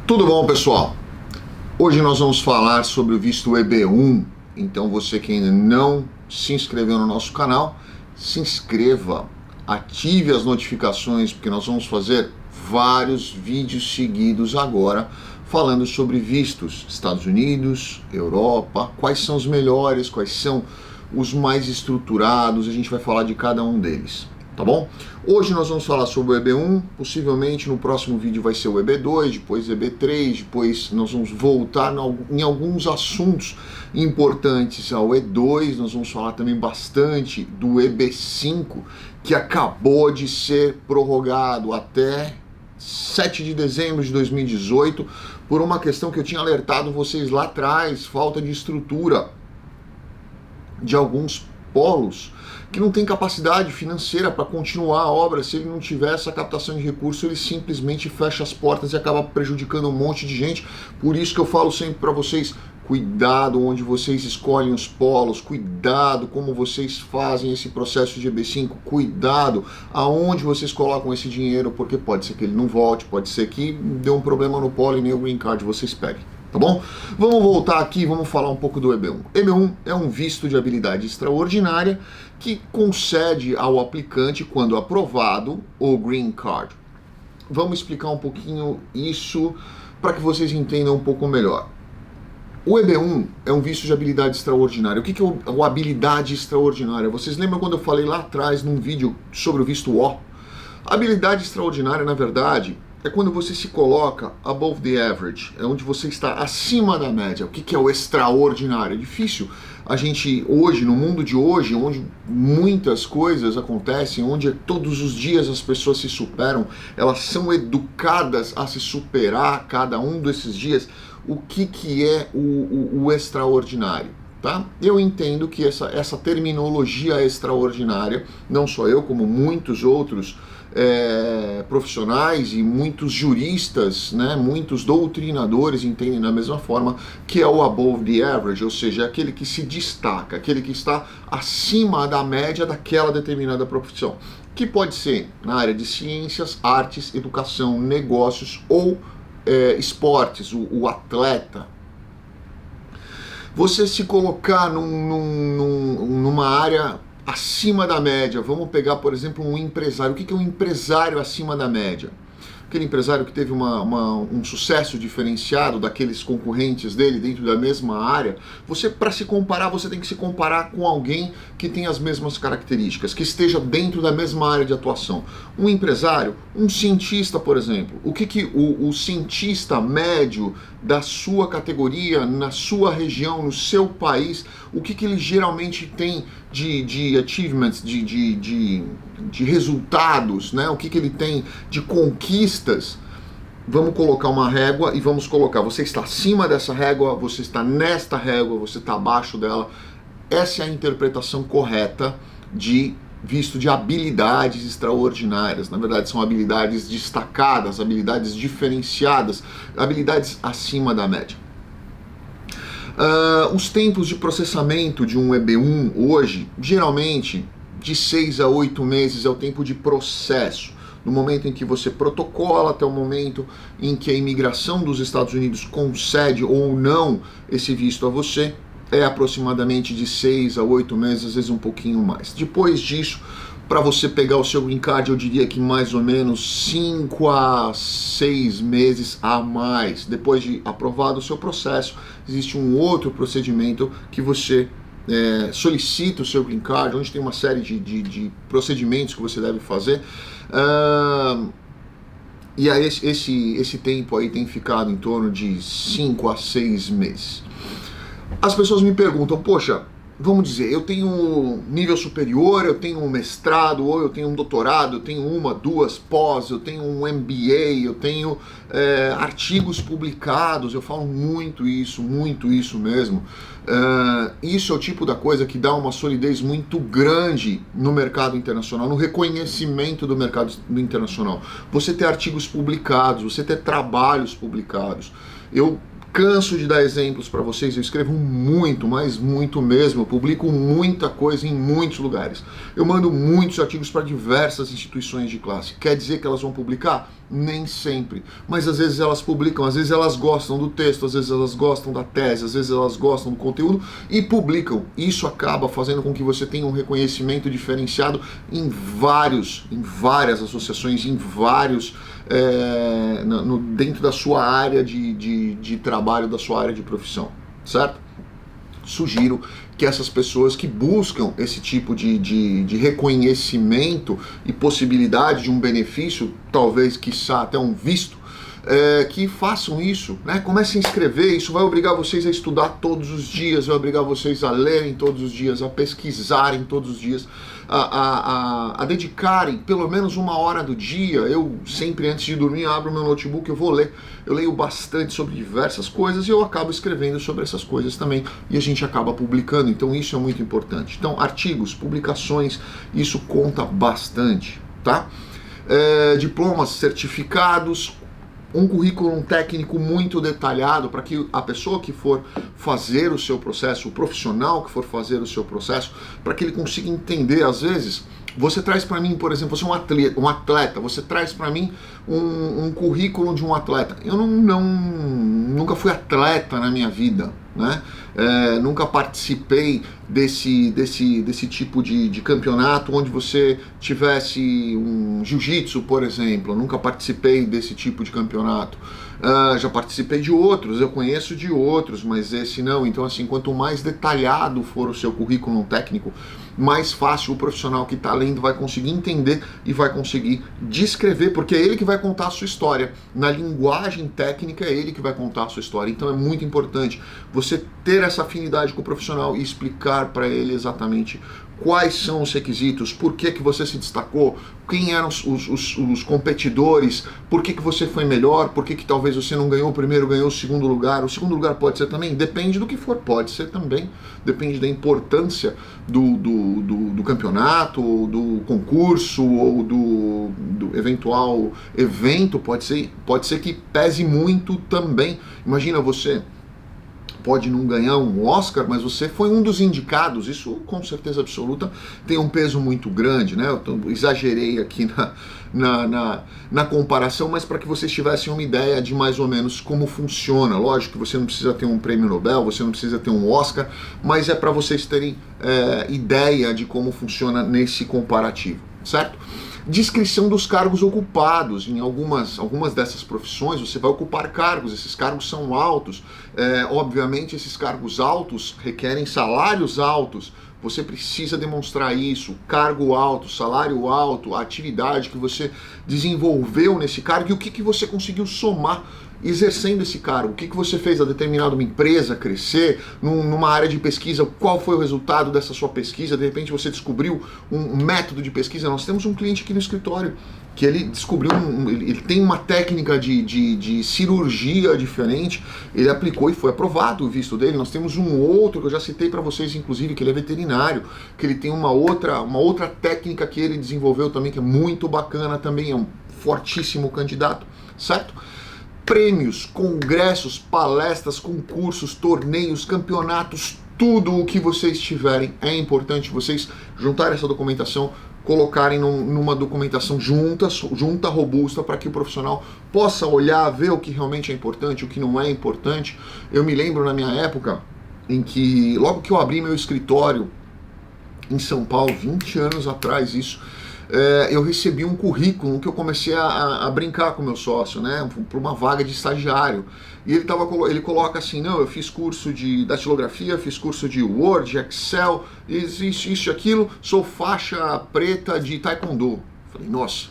Tudo bom, pessoal? Hoje nós vamos falar sobre o visto EB1. Então você que ainda não se inscreveu no nosso canal, se inscreva, ative as notificações, porque nós vamos fazer vários vídeos seguidos agora falando sobre vistos, Estados Unidos, Europa, quais são os melhores, quais são os mais estruturados, a gente vai falar de cada um deles. Tá bom? Hoje nós vamos falar sobre o EB1, possivelmente no próximo vídeo vai ser o EB2, depois EB3, depois nós vamos voltar em alguns assuntos importantes ao E2, nós vamos falar também bastante do EB5, que acabou de ser prorrogado até 7 de dezembro de 2018, por uma questão que eu tinha alertado vocês lá atrás, falta de estrutura de alguns polos que não tem capacidade financeira para continuar a obra. Se ele não tiver essa captação de recursos, ele simplesmente fecha as portas e acaba prejudicando um monte de gente. Por isso que eu falo sempre para vocês, cuidado onde vocês escolhem os polos, cuidado como vocês fazem esse processo de EB5, cuidado aonde vocês colocam esse dinheiro, porque pode ser que ele não volte, pode ser que dê um problema no polo e nem o green card vocês peguem. Tá bom? Vamos voltar aqui, vamos falar um pouco do EB1. EB1 é um visto de habilidade extraordinária que concede ao aplicante, quando aprovado, o Green Card. Vamos explicar um pouquinho isso para que vocês entendam um pouco melhor. O EB1 é um visto de habilidade extraordinária. O que é a habilidade extraordinária? Vocês lembram quando eu falei lá atrás num vídeo sobre o visto O? A habilidade extraordinária, na verdade, é quando você se coloca above the average, é onde você está acima da média. O que é o extraordinário? É difícil a gente hoje, no mundo de hoje, onde muitas coisas acontecem, onde todos os dias as pessoas se superam, elas são educadas a se superar cada um desses dias. O que é o extraordinário? Tá? Eu entendo que essa terminologia extraordinária, não só eu, como muitos outros profissionais e muitos juristas, né, muitos doutrinadores entendem da mesma forma, que é o above the average, ou seja, aquele que se destaca, aquele que está acima da média daquela determinada profissão, que pode ser na área de ciências, artes, educação, negócios ou esportes, o atleta. Você se colocar numa área acima da média, vamos pegar, por exemplo, um empresário. O que é um empresário acima da média? Aquele empresário que teve um sucesso diferenciado daqueles concorrentes dele dentro da mesma área. Você, para se comparar, você tem que se comparar com alguém que tem as mesmas características, que esteja dentro da mesma área de atuação. Um empresário, um cientista, por exemplo. O que o cientista médio da sua categoria, na sua região, no seu país, o que ele geralmente tem de achievements, de resultados, né? O que ele tem de conquistas? Vamos colocar uma régua e vamos colocar, você está acima dessa régua, você está nesta régua, você está abaixo dela. Essa é a interpretação correta de visto de habilidades extraordinárias. Na verdade, são habilidades destacadas, habilidades diferenciadas, habilidades acima da média. Os tempos de processamento de um EB1 hoje, geralmente, de 6 a 8 meses é o tempo de processo. No momento em que você protocola até o momento em que a imigração dos Estados Unidos concede ou não esse visto a você, é aproximadamente de 6 a 8 meses, às vezes um pouquinho mais. Depois disso, para você pegar o seu green card, eu diria que mais ou menos 5 a 6 meses a mais. Depois de aprovado o seu processo, existe um outro procedimento que você solicita o seu green card, onde tem uma série de procedimentos que você deve fazer. E aí esse tempo aí tem ficado em torno de 5 a 6 meses. As pessoas me perguntam, poxa, vamos dizer, eu tenho um nível superior, eu tenho um mestrado, ou eu tenho um doutorado, eu tenho 1, 2 pós, eu tenho um MBA, eu tenho artigos publicados, eu falo muito isso mesmo. Isso é o tipo da coisa que dá uma solidez muito grande no mercado internacional, no reconhecimento do mercado internacional. Você ter artigos publicados, você ter trabalhos publicados. Eu canso de dar exemplos para vocês, eu escrevo muito, mas muito mesmo, eu publico muita coisa em muitos lugares. Eu mando muitos artigos para diversas instituições de classe. Quer dizer que elas vão publicar? Nem sempre. Mas às vezes elas publicam, às vezes elas gostam do texto, às vezes elas gostam da tese, às vezes elas gostam do conteúdo e publicam. Isso acaba fazendo com que você tenha um reconhecimento diferenciado em várias associações, em vários... dentro da sua área de trabalho, da sua área de profissão, certo? Sugiro que essas pessoas que buscam esse tipo de reconhecimento e possibilidade de um benefício, talvez, quiçá até um visto, que façam isso, né? Comecem a escrever, isso vai obrigar vocês a estudar todos os dias, vai obrigar vocês a lerem todos os dias, a pesquisarem todos os dias, a dedicarem pelo menos 1 hora do dia. Eu sempre, antes de dormir, abro meu notebook, eu vou ler. Eu leio bastante sobre diversas coisas e eu acabo escrevendo sobre essas coisas também, e a gente acaba publicando, então isso é muito importante. Então, artigos, publicações, isso conta bastante, tá? Diplomas, certificados, um currículo técnico muito detalhado para que a pessoa que for fazer o seu processo, o profissional que for fazer o seu processo, para que ele consiga entender. Às vezes, você traz para mim, por exemplo, você é um atleta, você traz para mim um currículo de um atleta. Eu nunca fui atleta na minha vida, né? Nunca participei desse tipo de campeonato onde você tivesse um jiu-jitsu, por exemplo. Eu nunca participei desse tipo de campeonato. Já participei de outros, eu conheço de outros, mas esse não. Então, assim, quanto mais detalhado for o seu currículo técnico, mais fácil o profissional que está lendo vai conseguir entender e vai conseguir descrever, porque é ele que vai contar a sua história. Na linguagem técnica, é ele que vai contar a sua história. Então é muito importante você ter essa afinidade com o profissional e explicar para ele exatamente quais são os requisitos, por que você se destacou, quem eram os competidores, por que você foi melhor, por que talvez você não ganhou o primeiro, ganhou o segundo lugar. O segundo lugar pode ser também, depende do que for, pode ser também, depende da importância do campeonato, do concurso ou do eventual evento, pode ser que pese muito também. Imagina, você pode não ganhar um Oscar, mas você foi um dos indicados, isso com certeza absoluta tem um peso muito grande, né? Eu exagerei aqui na comparação, mas para que vocês tivessem uma ideia de mais ou menos como funciona. Lógico que você não precisa ter um prêmio Nobel, você não precisa ter um Oscar, mas é para vocês terem ideia de como funciona nesse comparativo, certo? Descrição dos cargos ocupados. Em algumas dessas profissões você vai ocupar cargos, esses cargos são altos, obviamente esses cargos altos requerem salários altos, você precisa demonstrar isso, cargo alto, salário alto, a atividade que você desenvolveu nesse cargo e o que você conseguiu somar exercendo esse cargo, o que você fez a determinada uma empresa crescer, numa área de pesquisa, qual foi o resultado dessa sua pesquisa, de repente você descobriu um método de pesquisa. Nós temos um cliente aqui no escritório que ele descobriu, ele tem uma técnica de cirurgia diferente, ele aplicou e foi aprovado o visto dele. Nós temos um outro que eu já citei para vocês, inclusive, que ele é veterinário, que ele tem uma outra técnica que ele desenvolveu também, que é muito bacana também, é um fortíssimo candidato, certo? Prêmios, congressos, palestras, concursos, torneios, campeonatos, tudo o que vocês tiverem, é importante vocês juntarem essa documentação, colocarem numa documentação junta, robusta, para que o profissional possa olhar, ver o que realmente é importante, o que não é importante. Eu me lembro na minha época em que, logo que eu abri meu escritório em São Paulo, 20 anos atrás isso, eu recebi um currículo que eu comecei a brincar com meu sócio, né, para uma vaga de estagiário. E ele coloca assim: não, eu fiz curso de datilografia, fiz curso de Word, Excel, isso e aquilo, sou faixa preta de Taekwondo. Falei, nossa,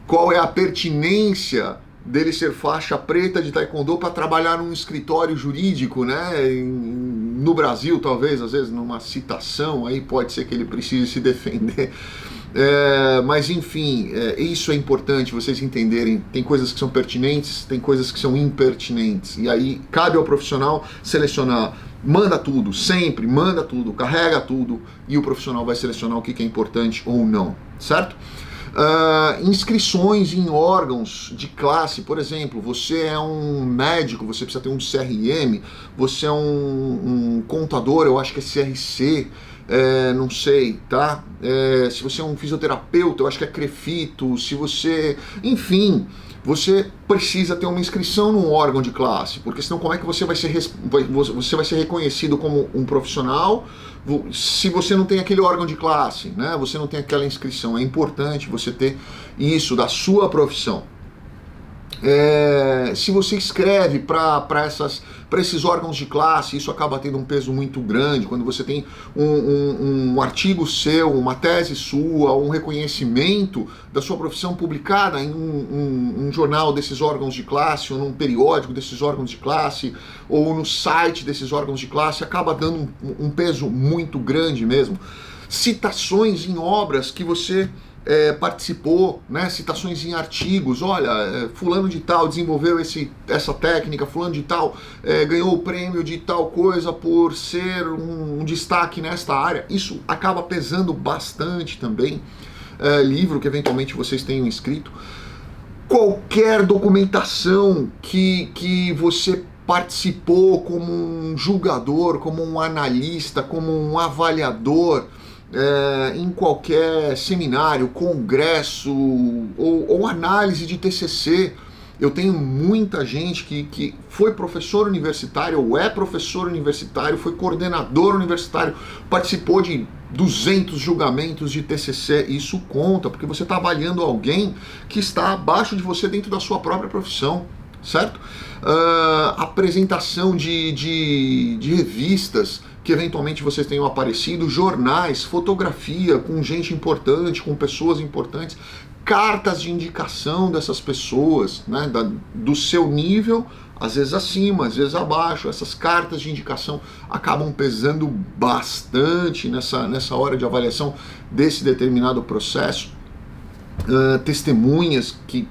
qual é a pertinência dele ser faixa preta de Taekwondo para trabalhar num escritório jurídico, né? No Brasil, talvez, às vezes, numa citação, aí pode ser que ele precise se defender. Mas, enfim, isso é importante vocês entenderem. Tem coisas que são pertinentes, tem coisas que são impertinentes. E aí cabe ao profissional selecionar. Manda tudo, sempre manda tudo, carrega tudo, e o profissional vai selecionar o que é importante ou não, certo? Inscrições em órgãos de classe, por exemplo, você é um médico, você precisa ter um CRM, você é um contador, eu acho que é CRC, não sei, tá? Se você é um fisioterapeuta, eu acho que é CREFITO, se você... Enfim, você precisa ter uma inscrição num órgão de classe, porque senão como é que você vai ser reconhecido como um profissional se você não tem aquele órgão de classe, né? Você não tem aquela inscrição. É importante você ter isso da sua profissão. Se você escreve para esses órgãos de classe, isso acaba tendo um peso muito grande. Quando você tem um artigo seu, uma tese sua, um reconhecimento da sua profissão publicada em um jornal desses órgãos de classe, ou num periódico desses órgãos de classe, ou no site desses órgãos de classe, acaba dando um peso muito grande mesmo. Citações em obras que você participou, né? Citações em artigos, olha, fulano de tal desenvolveu essa técnica, fulano de tal ganhou o prêmio de tal coisa por ser um destaque nesta área. Isso acaba pesando bastante também. Livro que eventualmente vocês tenham escrito. Qualquer documentação que você participou como um julgador, como um analista, como um avaliador, em qualquer seminário, congresso ou análise de TCC. Eu tenho muita gente que foi professor universitário ou é professor universitário, foi coordenador universitário, participou de 200 julgamentos de TCC. Isso conta, porque você está avaliando alguém que está abaixo de você dentro da sua própria profissão, certo? Apresentação de revistas que eventualmente vocês tenham aparecido, jornais, fotografia com gente importante, com pessoas importantes, cartas de indicação dessas pessoas, né, do seu nível, às vezes acima, às vezes abaixo. Essas cartas de indicação acabam pesando bastante nessa hora de avaliação desse determinado processo. Testemunhas que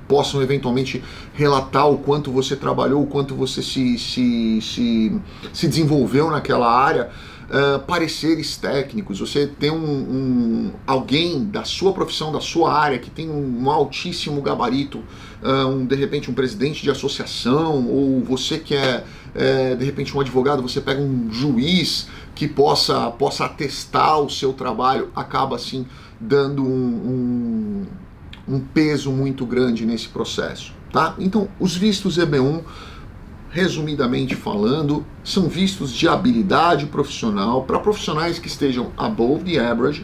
possam eventualmente relatar o quanto você trabalhou, o quanto você se desenvolveu naquela área. Pareceres técnicos, você tem alguém da sua profissão, da sua área, que tem um altíssimo gabarito, de repente um presidente de associação, ou você que é de repente um advogado, você pega um juiz que possa atestar o seu trabalho, acaba assim dando um peso muito grande nesse processo, tá? Então, os vistos EB1, resumidamente falando, são vistos de habilidade profissional para profissionais que estejam above the average,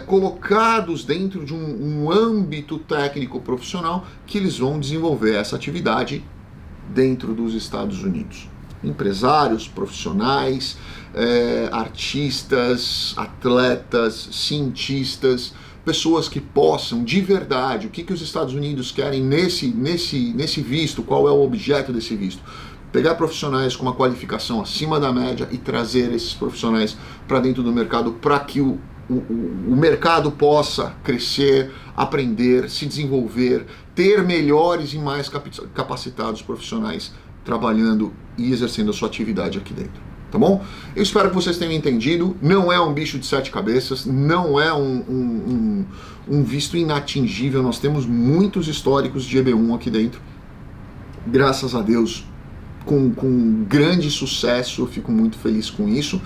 colocados dentro de um âmbito técnico profissional que eles vão desenvolver essa atividade dentro dos Estados Unidos. Empresários, profissionais, artistas, atletas, cientistas, pessoas que possam, de verdade, o que os Estados Unidos querem nesse visto, qual é o objeto desse visto? Pegar profissionais com uma qualificação acima da média e trazer esses profissionais para dentro do mercado, para que o mercado possa crescer, aprender, se desenvolver, ter melhores e mais capacitados profissionais trabalhando e exercendo a sua atividade aqui dentro. Tá bom? Eu espero que vocês tenham entendido. Não é um bicho de 7 cabeças, não é um visto inatingível. Nós temos muitos históricos de EB1 aqui dentro. Graças a Deus, com grande sucesso, eu fico muito feliz com isso.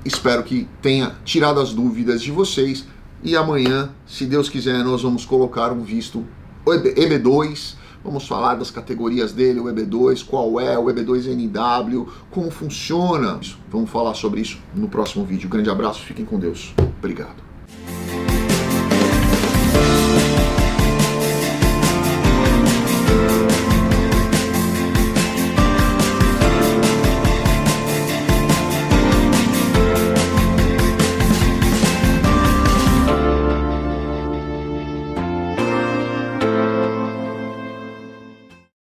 Espero que tenha tirado as dúvidas de vocês. E amanhã, se Deus quiser, nós vamos colocar um visto EB2. Vamos falar das categorias dele, o EB2, qual é o EB2NW, como funciona. Vamos falar sobre isso no próximo vídeo. Grande abraço, fiquem com Deus. Obrigado.